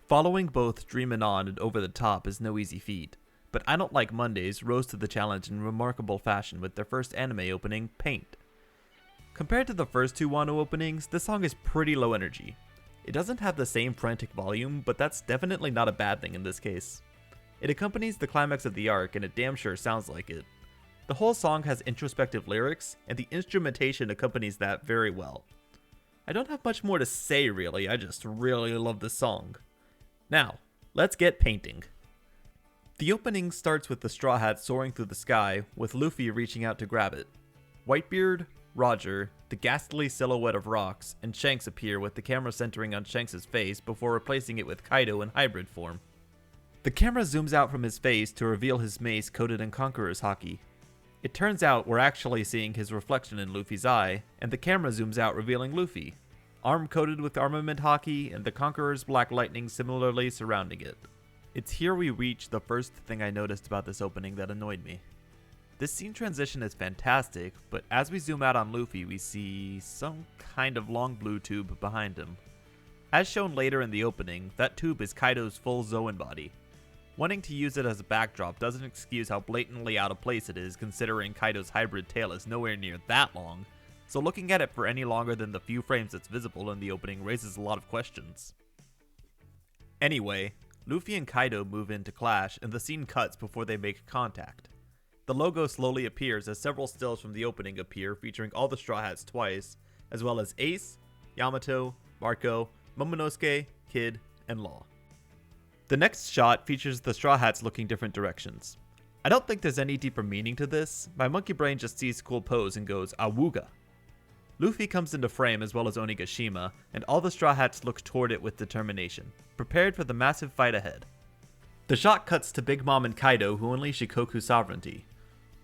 Following both Dreamin' On and Over the Top is no easy feat, but I Don't Like Mondays rose to the challenge in remarkable fashion with their first anime opening, Paint. Compared to the first two Wano openings, this song is pretty low energy. It doesn't have the same frantic volume, but that's definitely not a bad thing in this case. It accompanies the climax of the arc, and it damn sure sounds like it. The whole song has introspective lyrics, and the instrumentation accompanies that very well. I don't have much more to say really, I just really love this song. Now, let's get painting. The opening starts with the Straw Hat soaring through the sky, with Luffy reaching out to grab it. Whitebeard, Roger, the ghastly silhouette of rocks, and Shanks appear with the camera centering on Shanks' face before replacing it with Kaido in hybrid form. The camera zooms out from his face to reveal his mace coated in Conqueror's Haki. It turns out we're actually seeing his reflection in Luffy's eye, and the camera zooms out revealing Luffy, arm coated with armament Haki and the Conqueror's black lightning similarly surrounding it. It's here we reach the first thing I noticed about this opening that annoyed me. This scene transition is fantastic, but as we zoom out on Luffy we see some kind of long blue tube behind him. As shown later in the opening, that tube is Kaido's full Zoan body. Wanting to use it as a backdrop doesn't excuse how blatantly out of place it is considering Kaido's hybrid tail is nowhere near that long, so looking at it for any longer than the few frames it's visible in the opening raises a lot of questions. Anyway, Luffy and Kaido move in to clash and the scene cuts before they make contact. The logo slowly appears as several stills from the opening appear featuring all the Straw Hats twice, as well as Ace, Yamato, Marco, Momonosuke, Kid, and Law. The next shot features the Straw Hats looking different directions. I don't think there's any deeper meaning to this, my monkey brain just sees cool pose and goes awooga. Luffy comes into frame as well as Onigashima, and all the Straw Hats look toward it with determination, prepared for the massive fight ahead. The shot cuts to Big Mom and Kaido who unleash Shikoku's sovereignty.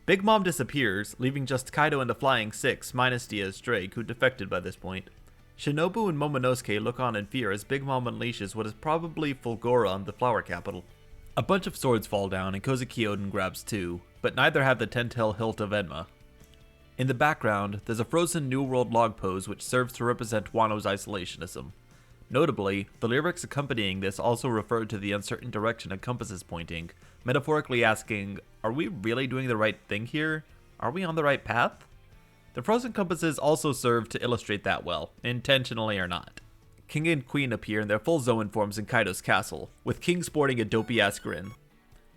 Big Mom disappears, leaving just Kaido and the Flying Six minus Diaz Drake who defected by this point. Shinobu and Momonosuke look on in fear as Big Mom unleashes what is probably Fulgora on the Flower Capital. A bunch of swords fall down and Kozuki Oden grabs two, but neither have the 10-tail hilt of Enma. In the background, there's a frozen New World log pose which serves to represent Wano's isolationism. Notably, the lyrics accompanying this also refer to the uncertain direction a compass is pointing, metaphorically asking, are we really doing the right thing here? Are we on the right path? The frozen compasses also serve to illustrate that well, intentionally or not. King and Queen appear in their full Zoan forms in Kaido's castle, with King sporting a dopey-ass grin.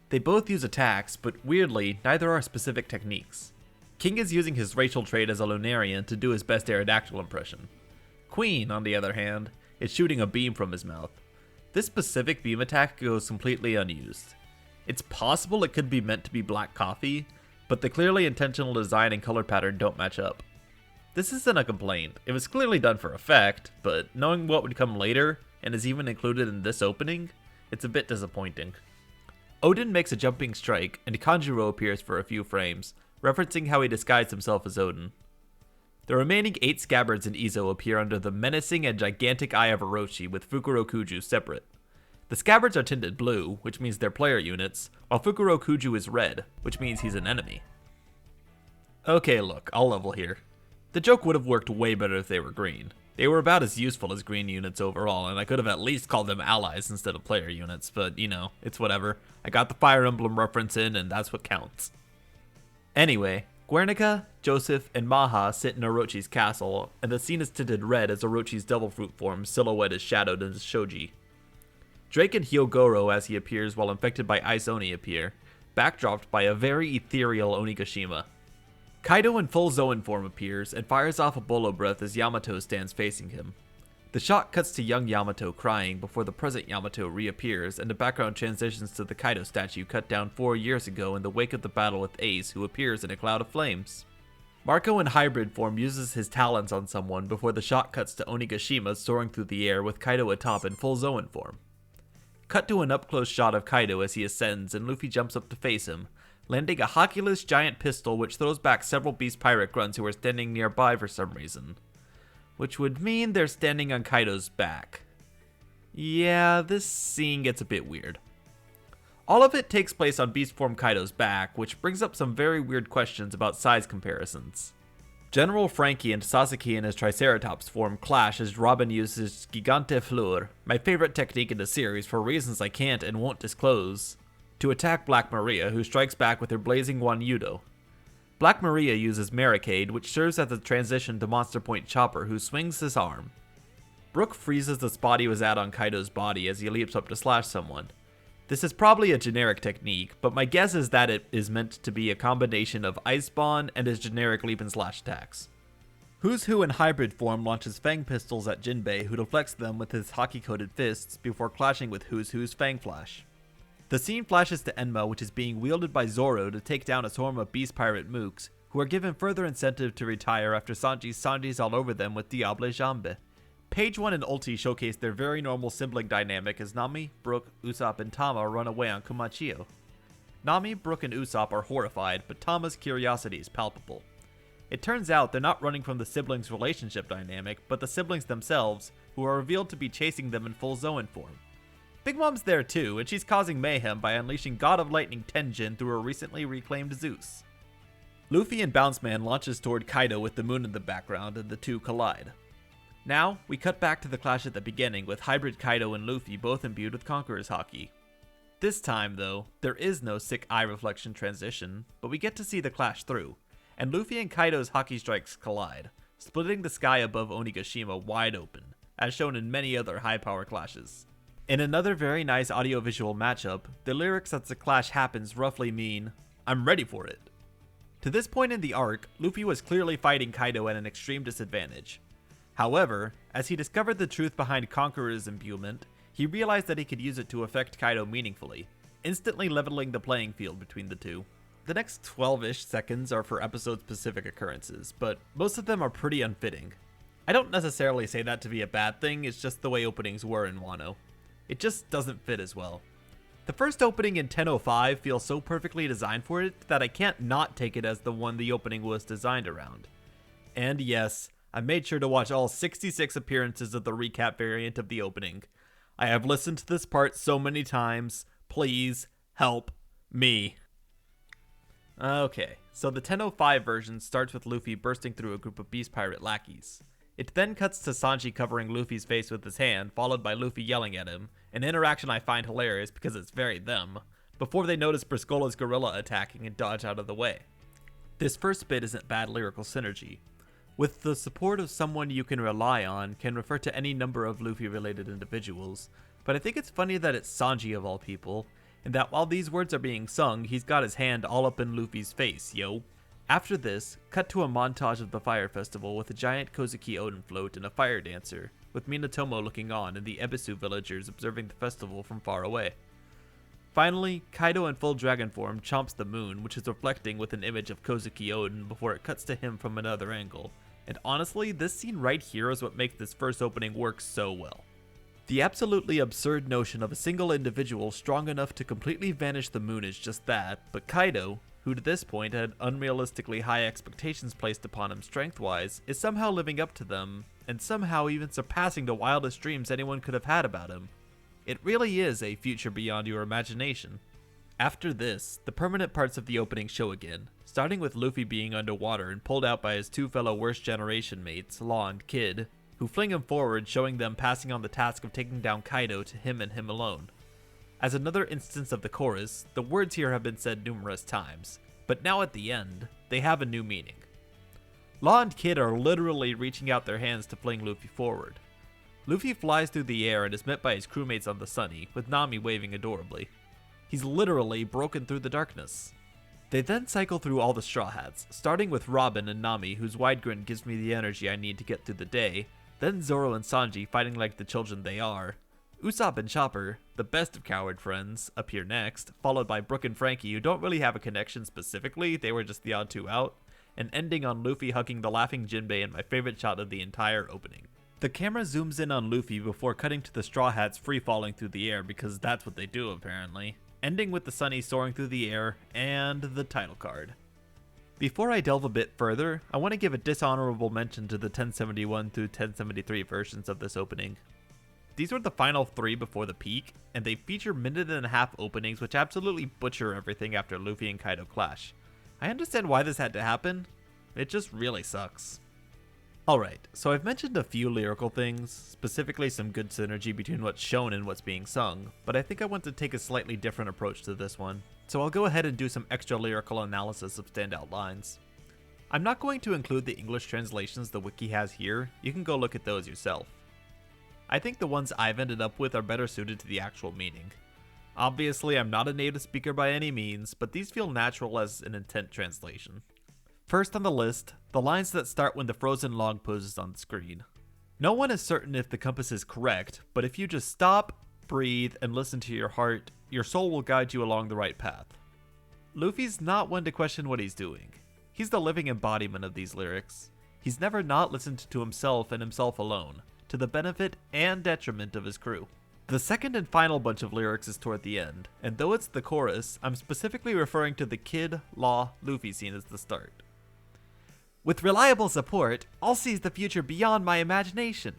They both use attacks, but weirdly, neither are specific techniques. King is using his racial trait as a Lunarian to do his best Aerodactyl impression. Queen, on the other hand, is shooting a beam from his mouth. This specific beam attack goes completely unused. It's possible it could be meant to be black coffee, but the clearly intentional design and color pattern don't match up. This isn't a complaint, it was clearly done for effect, but knowing what would come later, and is even included in this opening, it's a bit disappointing. Oden makes a jumping strike, and Kanjuro appears for a few frames, referencing how he disguised himself as Oden. The remaining 8 scabbards in Izo appear under the menacing and gigantic eye of Orochi with Fukurokuju separate. The scabbards are tinted blue, which means they're player units, while Fukurokuju is red, which means he's an enemy. Okay, look, I'll level here. The joke would have worked way better if they were green. They were about as useful as green units overall, and I could have at least called them allies instead of player units, but you know, it's whatever. I got the Fire Emblem reference in, and that's what counts. Anyway, Guernica, Joseph, and Maha sit in Orochi's castle, and the scene is tinted red as Orochi's Devil Fruit form silhouette is shadowed as Shoji. Drake and Hyogoro as he appears while infected by Ice Oni appear, backdropped by a very ethereal Onigashima. Kaido in full Zoan form appears and fires off a bolo breath as Yamato stands facing him. The shot cuts to young Yamato crying before the present Yamato reappears and the background transitions to the Kaido statue cut down 4 years ago in the wake of the battle with Ace, who appears in a cloud of flames. Marco in hybrid form uses his talons on someone before the shot cuts to Onigashima soaring through the air with Kaido atop in full Zoan form. Cut to an up-close shot of Kaido as he ascends and Luffy jumps up to face him, landing a Hoculus giant pistol which throws back several beast pirate grunts who are standing nearby for some reason. Which would mean they're standing on Kaido's back. Yeah, this scene gets a bit weird. All of it takes place on beast form Kaido's back, which brings up some very weird questions about size comparisons. General Frankie and Sasaki in his Triceratops form clash as Robin uses Gigante Fleur, my favorite technique in the series for reasons I can't and won't disclose, to attack Black Maria, who strikes back with her Blazing Wand Yudo. Black Maria uses Barricade, which serves as a transition to Monster Point Chopper, who swings his arm. Brook freezes the spot he was at on Kaido's body as he leaps up to slash someone. This is probably a generic technique, but my guess is that it is meant to be a combination of Iceborne and his generic leap and slash attacks. Who's Who in hybrid form launches Fang pistols at Jinbei, who deflects them with his hockey-coated fists before clashing with Who's Who's Fang Flash. The scene flashes to Enma, which is being wielded by Zoro to take down a swarm of beast pirate mooks, who are given further incentive to retire after Sanji's all over them with Diable Jambe. Page 1 and Ulti showcase their very normal sibling dynamic as Nami, Brook, Usopp, and Tama run away on Kumachio. Nami, Brook, and Usopp are horrified, but Tama's curiosity is palpable. It turns out they're not running from the siblings' relationship dynamic, but the siblings themselves, who are revealed to be chasing them in full Zoan form. Big Mom's there too, and she's causing mayhem by unleashing God of Lightning Tenjin through her recently reclaimed Zeus. Luffy and Bounce Man launches toward Kaido with the moon in the background, and the two collide. Now, we cut back to the clash at the beginning with hybrid Kaido and Luffy both imbued with Conqueror's Haki. This time, though, there is no sick eye reflection transition, but we get to see the clash through, and Luffy and Kaido's Haki strikes collide, splitting the sky above Onigashima wide open, as shown in many other high-power clashes. In another very nice audiovisual matchup, the lyrics as the clash happens roughly mean, "I'm ready for it." To this point in the arc, Luffy was clearly fighting Kaido at an extreme disadvantage. However, as he discovered the truth behind Conqueror's imbuement, he realized that he could use it to affect Kaido meaningfully, instantly leveling the playing field between the two. The next 12-ish seconds are for episode-specific occurrences, but most of them are pretty unfitting. I don't necessarily say that to be a bad thing, it's just the way openings were in Wano. It just doesn't fit as well. The first opening in 10:05 feels so perfectly designed for it that I can't not take it as the one the opening was designed around. And yes, I made sure to watch all 66 appearances of the recap variant of the opening. I have listened to this part so many times. Please help me. Okay, so the 10:05 version starts with Luffy bursting through a group of beast pirate lackeys. It then cuts to Sanji covering Luffy's face with his hand, followed by Luffy yelling at him, an interaction I find hilarious because it's very them, before they notice Briscola's gorilla attacking and dodge out of the way. This first bit isn't bad lyrical synergy. With the support of someone you can rely on can refer to any number of Luffy-related individuals, but I think it's funny that it's Sanji of all people, and that while these words are being sung, he's got his hand all up in Luffy's face, yo. After this, cut to a montage of the Fire Festival with a giant Kozuki Odin float and a fire dancer, with Minatomo looking on and the Ebisu villagers observing the festival from far away. Finally, Kaido in full dragon form chomps the moon, which is reflecting with an image of Kozuki Odin before it cuts to him from another angle. And honestly, this scene right here is what makes this first opening work so well. The absolutely absurd notion of a single individual strong enough to completely vanish the moon is just that, but Kaido, who to this point had unrealistically high expectations placed upon him strength-wise, is somehow living up to them, and somehow even surpassing the wildest dreams anyone could have had about him. It really is a future beyond your imagination. After this, the permanent parts of the opening show again, starting with Luffy being underwater and pulled out by his two fellow worst generation mates, Law and Kid, who fling him forward, showing them passing on the task of taking down Kaido to him and him alone. As another instance of the chorus, the words here have been said numerous times, but now at the end, they have a new meaning. Law and Kid are literally reaching out their hands to fling Luffy forward. Luffy flies through the air and is met by his crewmates on the Sunny, with Nami waving adorably. He's literally broken through the darkness. They then cycle through all the Straw Hats, starting with Robin and Nami, whose wide grin gives me the energy I need to get through the day, then Zoro and Sanji fighting like the children they are. Usopp and Chopper, the best of coward friends, appear next, followed by Brook and Frankie, who don't really have a connection specifically, they were just the odd two out, and ending on Luffy hugging the laughing Jinbei in my favorite shot of the entire opening. The camera zooms in on Luffy before cutting to the Straw Hats free-falling through the air because that's what they do apparently, ending with the Sunny soaring through the air, and the title card. Before I delve a bit further, I want to give a dishonorable mention to the 1071 through 1073 versions of this opening. These were the final three before the peak, and they feature minute-and-a-half openings which absolutely butcher everything after Luffy and Kaido clash. I understand why this had to happen. It just really sucks. Alright, so I've mentioned a few lyrical things, specifically some good synergy between what's shown and what's being sung, but I think I want to take a slightly different approach to this one, so I'll go ahead and do some extra lyrical analysis of standout lines. I'm not going to include the English translations the wiki has here, you can go look at those yourself. I think the ones I've ended up with are better suited to the actual meaning. Obviously, I'm not a native speaker by any means, but these feel natural as an intent translation. First on the list, the lines that start when the frozen log poses on the screen. No one is certain if the compass is correct, but if you just stop, breathe, and listen to your heart, your soul will guide you along the right path. Luffy's not one to question what he's doing. He's the living embodiment of these lyrics. He's never not listened to himself and himself alone, to the benefit and detriment of his crew. The second and final bunch of lyrics is toward the end, and though it's the chorus, I'm specifically referring to the Kid, Law, Luffy scene as the start. With reliable support, I'll seize the future beyond my imagination.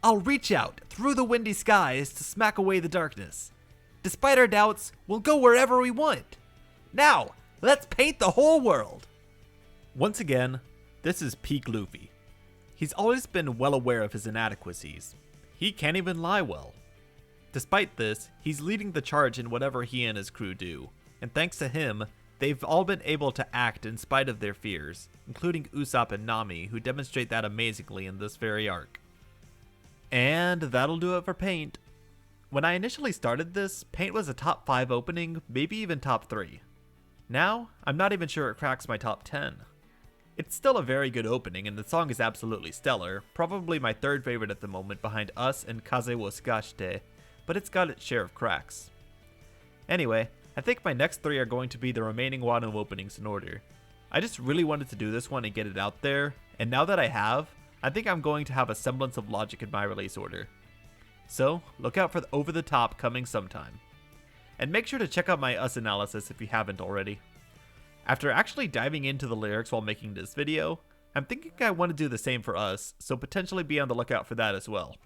I'll reach out through the windy skies to smack away the darkness. Despite our doubts, we'll go wherever we want. Now, let's paint the whole world. Once again, this is peak Luffy. He's always been well aware of his inadequacies. He can't even lie well. Despite this, he's leading the charge in whatever he and his crew do, and thanks to him, they've all been able to act in spite of their fears, including Usopp and Nami, who demonstrate that amazingly in this very arc. And that'll do it for Paint. When I initially started this, Paint was a top 5 opening, maybe even top 3. Now, I'm not even sure it cracks my top 10. It's still a very good opening, and the song is absolutely stellar, probably my third favorite at the moment behind Us and Kaze wo Sugashite, but it's got its share of cracks. Anyway, I think my next 3 are going to be the remaining Wano openings in order. I just really wanted to do this one and get it out there, and now that I have, I think I'm going to have a semblance of logic in my release order. So, look out for the Over the Top coming sometime. And make sure to check out my Us analysis if you haven't already. After actually diving into the lyrics while making this video, I'm thinking I want to do the same for Us, so potentially be on the lookout for that as well.